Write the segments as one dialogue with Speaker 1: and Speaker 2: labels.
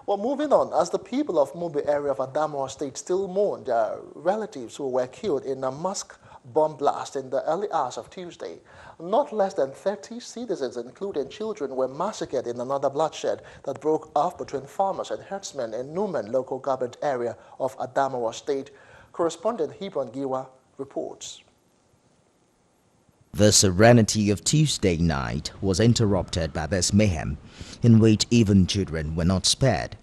Speaker 1: Well, moving on, as the people of Mubi area of Adamawa State still mourn their relatives who were killed in a mosque bomb blast in the early hours of Tuesday, not less than 30 citizens, including children, were massacred in another bloodshed that broke off between farmers and herdsmen in Numan local government area of Adamawa State. Correspondent Hebron Giwa reports.
Speaker 2: The serenity of Tuesday night was interrupted by this mayhem, in which even children were not spared.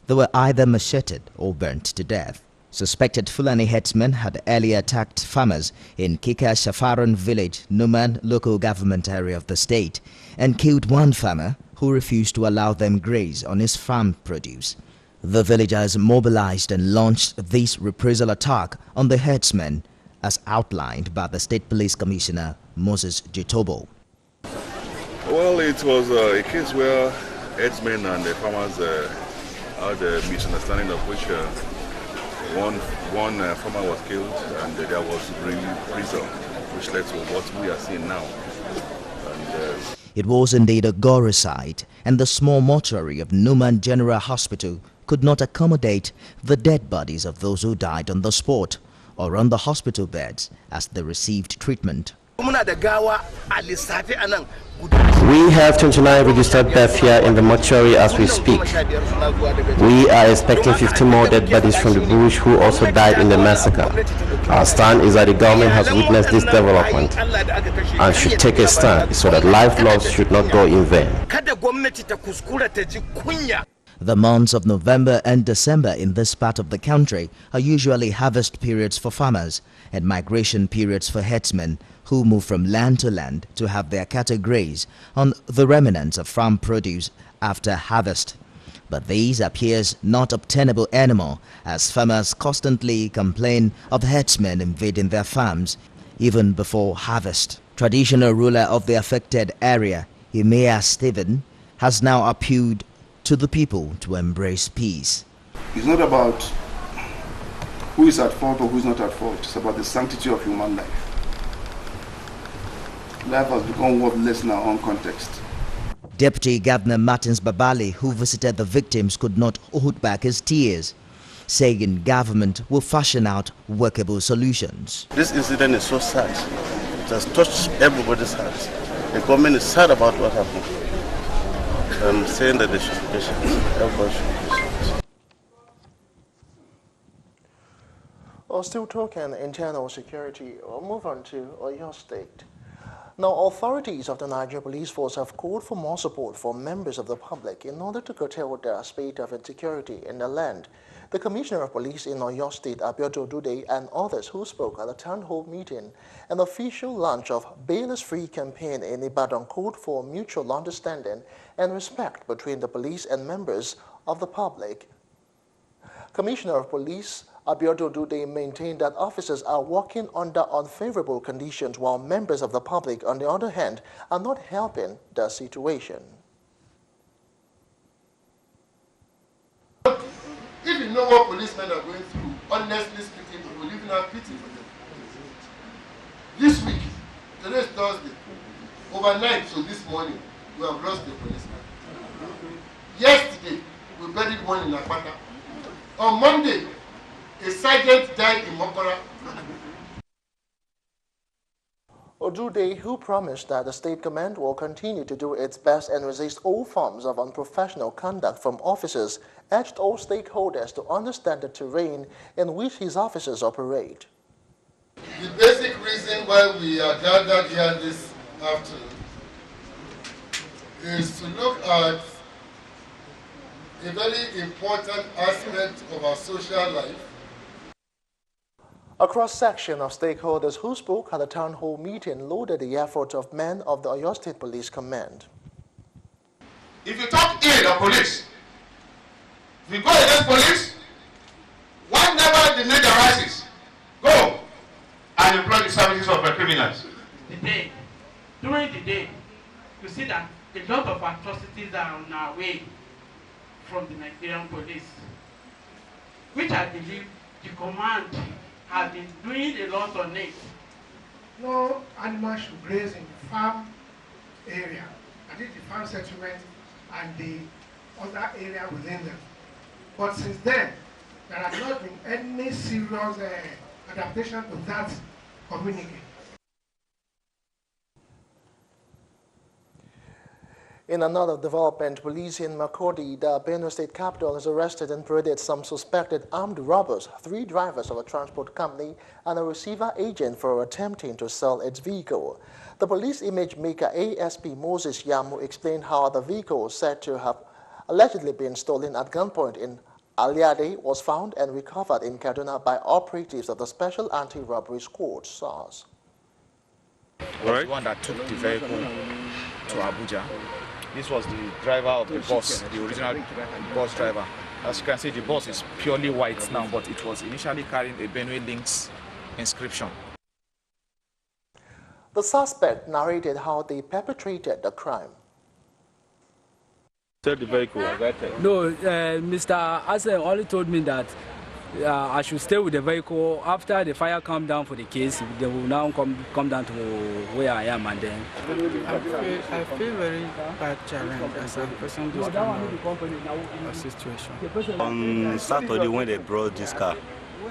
Speaker 2: They were either macheted or burnt to death. Suspected Fulani herdsmen had earlier attacked farmers in Kika Shafaran village, Numan local government area of the state, and killed one farmer who refused to allow them graze on his farm produce. The villagers mobilized and launched this reprisal attack on the herdsmen, as outlined by the State Police Commissioner Moses Jitobo.
Speaker 3: Well, it was a case where herdsmen and the farmers had a misunderstanding of which one farmer was killed and there was reprisal, which led to what we are seeing now.
Speaker 2: It was indeed a gory sight, and the small mortuary of Numan General Hospital could not accommodate the dead bodies of those who died on the spot or on the hospital beds as they received treatment.
Speaker 4: We have 29 registered deaths here in the mortuary as we speak. We are expecting 50 more dead bodies from the bush who also died in the massacre. Our stand is that the government has witnessed this development and should take a stand so that life lost should not go in vain.
Speaker 2: The months of November and December in this part of the country are usually harvest periods for farmers and migration periods for herdsmen who move from land to land to have their cattle graze on the remnants of farm produce after harvest. But these appears not obtainable anymore, as farmers constantly complain of herdsmen invading their farms even before harvest. Traditional ruler of the affected area, Emir Stephen, has now appealed to the people to embrace peace.
Speaker 5: It's not about who is at fault or who is not at fault. It's about the sanctity of human life. Life has become worthless in our own context.
Speaker 2: Deputy Governor Martins Babali, who visited the victims, could not hold back his tears, saying government will fashion out workable solutions.
Speaker 6: This incident is so sad. It has touched everybody's hearts. The government is sad about what happened. I'm saying that they should be patient. Everybody should be patient.
Speaker 1: Well, still talking internal security, we'll move on to Oyo State. Now, authorities of the Nigeria Police Force have called for more support for members of the public in order to curtail the spate of insecurity in the land. The Commissioner of Police in Oyo State, Abiodun Dude, and others who spoke at a town hall meeting, an official launch of Bail-is-Free campaign in Ibadan called for mutual understanding and respect between the police and members of the public. Commissioner of Police Abiodun Dude maintained that officers are working under unfavorable conditions while members of the public, on the other hand, are not helping the situation.
Speaker 7: If you know what policemen are going through, honestly speaking, you will even have pity for them. This week, today is Thursday, overnight, so this morning, we have lost a policeman. Yesterday, we buried one in Akpata. On Monday, a sergeant died in Mokora.
Speaker 1: Odude, who promised that the state command will continue to do its best and resist all forms of unprofessional conduct from officers, urged all stakeholders to understand the terrain in which his officers operate.
Speaker 7: The basic reason why we are gathered here this afternoon is to look at a very important aspect of our social life.
Speaker 1: A cross-section of stakeholders who spoke at the town hall meeting lauded the efforts of men of the Oyo State Police Command.
Speaker 7: If you talk ill of police, if you go against police, whenever the need arises, go and employ the services of the criminals.
Speaker 8: During the day, you see that a lot of atrocities are on our way from the Nigerian police, which I believe the command has been doing a lot on it.
Speaker 9: No animal should graze in the farm area, that is the farm settlement and the other area within them. But since then, there has not been any serious adaptation to that communique.
Speaker 1: In another development, police in Makurdi, the Benue State capital, has arrested and paraded some suspected armed robbers, 3 drivers of a transport company and a receiver agent for attempting to sell its vehicle. The police image maker ASP Moses Yamu explained how the vehicle said to have allegedly been stolen at gunpoint in Aliade was found and recovered in Kaduna by operatives of the Special Anti-Robbery Squad, SARS.
Speaker 10: Was the one that took the vehicle to Abuja. This was the driver of the bus, the original bus driver. As you can see, the bus is purely white now, but it was initially carrying a Benue Links inscription.
Speaker 1: The suspect narrated how they perpetrated the crime.
Speaker 11: The vehicle.
Speaker 12: No, Mr. Asen only told me that I should stay with the vehicle. After the fire calmed down for the case, they will now come down to where I am, and then
Speaker 13: I feel very bad challenge as a person this kind of situation.
Speaker 14: On Saturday when they brought this car,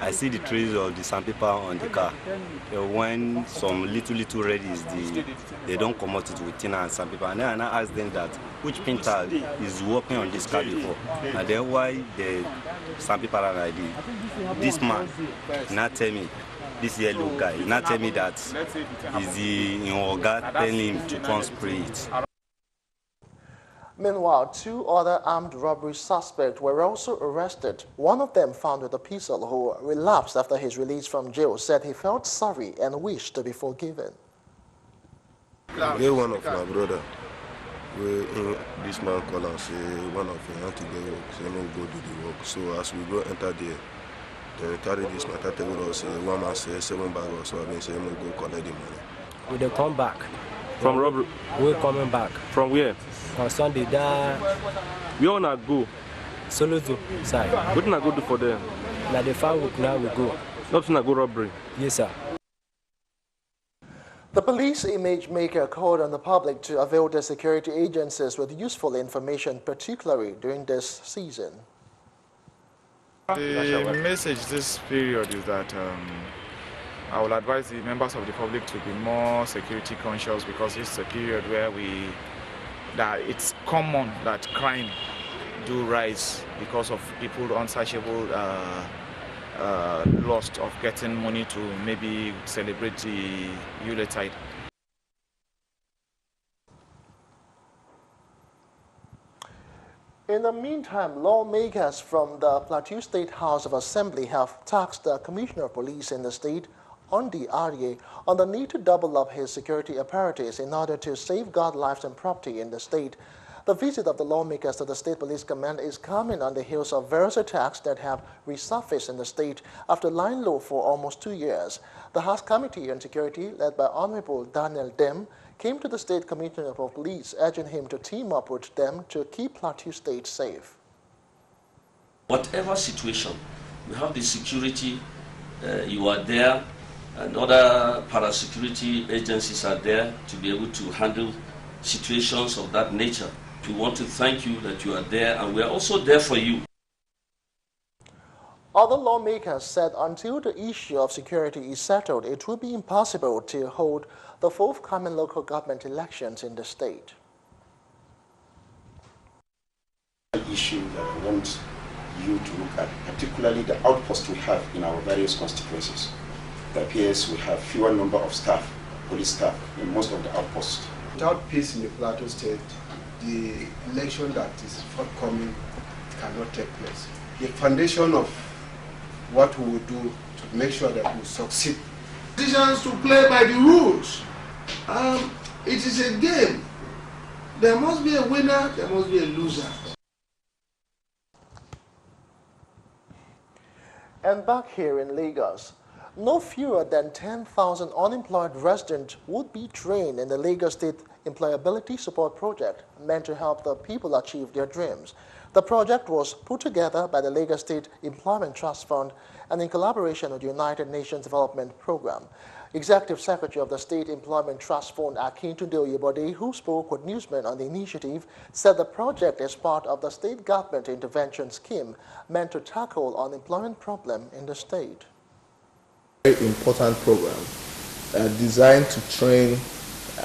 Speaker 14: I see the traces of the sandpaper on the car. When some little reddies, they don't come out it with thinner and sandpaper. And then I asked them that which painter is working on this car before, and then why the sandpaper and ID. This man not tell me, this yellow guy, not tell me that is the Oga telling him to come spray it.
Speaker 1: Meanwhile, 2 other armed robbery suspects were also arrested. One of them found with a pistol who relapsed after his release from jail said he felt sorry and wished to be forgiven.
Speaker 15: Get one of my brother, this man called and say one of them want to get work, say no go do the work. So as we go enter there, they carry this matter table us, one man say 7 bags, so I been saying no go collect the money.
Speaker 16: We they come back.
Speaker 11: From robbery?
Speaker 16: We're coming back.
Speaker 11: From where?
Speaker 16: On Sunday,
Speaker 11: we all not go.
Speaker 16: Soluto side.
Speaker 11: What did I go do for them?
Speaker 16: Now the 5 week now we go.
Speaker 11: Not to go robbery?
Speaker 16: Yes, sir.
Speaker 1: The police image maker called on the public to avail their security agencies with useful information, particularly during this season.
Speaker 10: The message this period is that I will advise the members of the public to be more security conscious, because it's a period where that it's common that crime do rise because of people unsatiable lust of getting money to maybe celebrate the Yuletide.
Speaker 1: In the meantime, lawmakers from the Plateau State House of Assembly have tasked the Commissioner of Police in the state on the RDA on the need to double up his security apparatus in order to safeguard lives and property in the state. The visit of the lawmakers to the State Police Command is coming on the heels of various attacks that have resurfaced in the state after lying low for almost 2 years. The House Committee on Security, led by Honorable Daniel Dem, came to the State Commissioner of Police, urging him to team up with them to keep Plateau State safe.
Speaker 17: Whatever situation, you have the security, you are there, and other parasecurity agencies are there to be able to handle situations of that nature. We want to thank you that you are there, and we are also there for you.
Speaker 1: Other lawmakers said until the issue of security is settled, it will be impossible to hold the forthcoming local government elections in the state.
Speaker 18: An issue that I want you to look at, particularly the outposts we have in our various constituencies. It appears we have fewer number of staff, police staff, in most of the outposts.
Speaker 5: Without peace in the Plateau State, the election that is forthcoming cannot take place. The foundation of what we will do to make sure that we succeed.
Speaker 7: Decisions to play by the rules. It is a game. There must be a winner, there must be a loser.
Speaker 1: And back here in Lagos, no fewer than 10,000 unemployed residents would be trained in the Lagos State Employability Support Project, meant to help the people achieve their dreams. The project was put together by the Lagos State Employment Trust Fund and in collaboration with the United Nations Development Program. Executive Secretary of the State Employment Trust Fund, Akintunde Oyebode, who spoke with newsmen on the initiative, said the project is part of the state government intervention scheme meant to tackle unemployment problem in the state.
Speaker 19: Very important program designed to train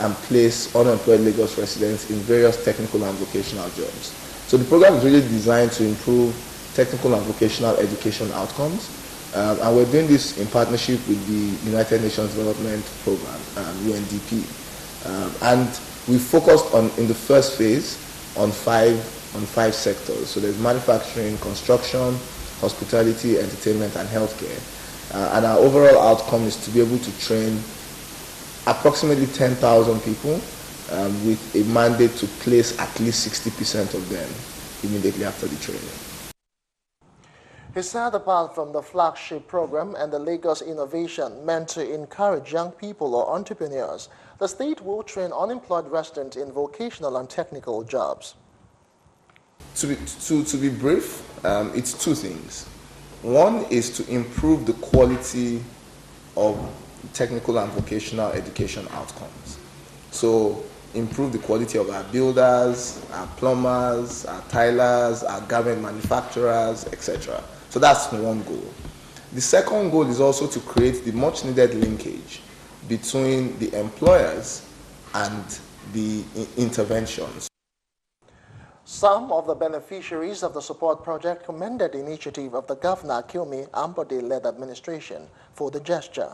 Speaker 19: and place unemployed Lagos residents in various technical and vocational jobs. So the program is really designed to improve technical and vocational education outcomes. And we're doing this in partnership with the United Nations Development Program, UNDP. And we focused on, in the first phase, on five sectors. So there's manufacturing, construction, hospitality, entertainment, and healthcare. And our overall outcome is to be able to train approximately 10,000 people with a mandate to place at least 60% of them immediately after the training.
Speaker 1: He said apart from the flagship program and the Lagos Innovation meant to encourage young people or entrepreneurs, the state will train unemployed residents in vocational and technical jobs.
Speaker 19: To be brief, it's two things. One is to improve the quality of technical and vocational education outcomes. So improve the quality of our builders, our plumbers, our tilers, our garment manufacturers, etc. So that's one goal. The second goal is also to create the much needed linkage between the employers and the interventions.
Speaker 1: Some of the beneficiaries of the support project commended the initiative of the Governor Kyomi Ambode-led administration for the gesture.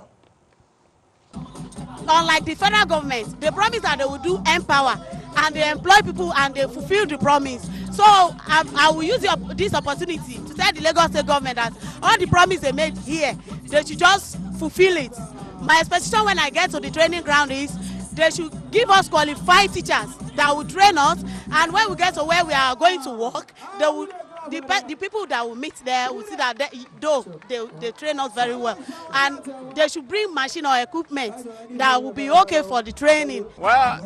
Speaker 20: Unlike the federal government, they promise that they will do empower and they employ people and they fulfill the promise. So I will use this opportunity to tell the Lagos State government that all the promise they made here, they should just fulfill it. My expectation when I get to the training ground is they should give us qualified teachers that will train us, and when we get to where we are going to work, they will, the people that will meet there will see that they train us very well, and they should bring machine or equipment that will be okay for the training.
Speaker 21: Well,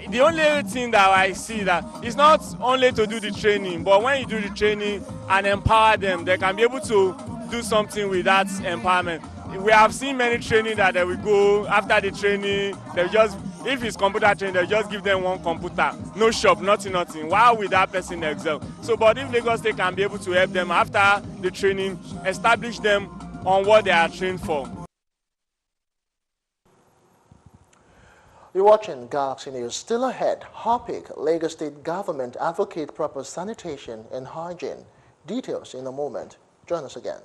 Speaker 21: the only thing that I see that it's not only to do the training, but when you do the training and empower them, they can be able to do something with that empowerment. We have seen many training that they will go after the training, they just, if it's computer training, they just give them one computer, no shop, nothing. While with that person excel. So, but if Lagos State can be able to help them after the training, establish them on what they are trained for.
Speaker 1: You're watching Galaxy News. Still ahead, Harpic, Lagos State government advocate proper sanitation and hygiene. Details in a moment. Join us again.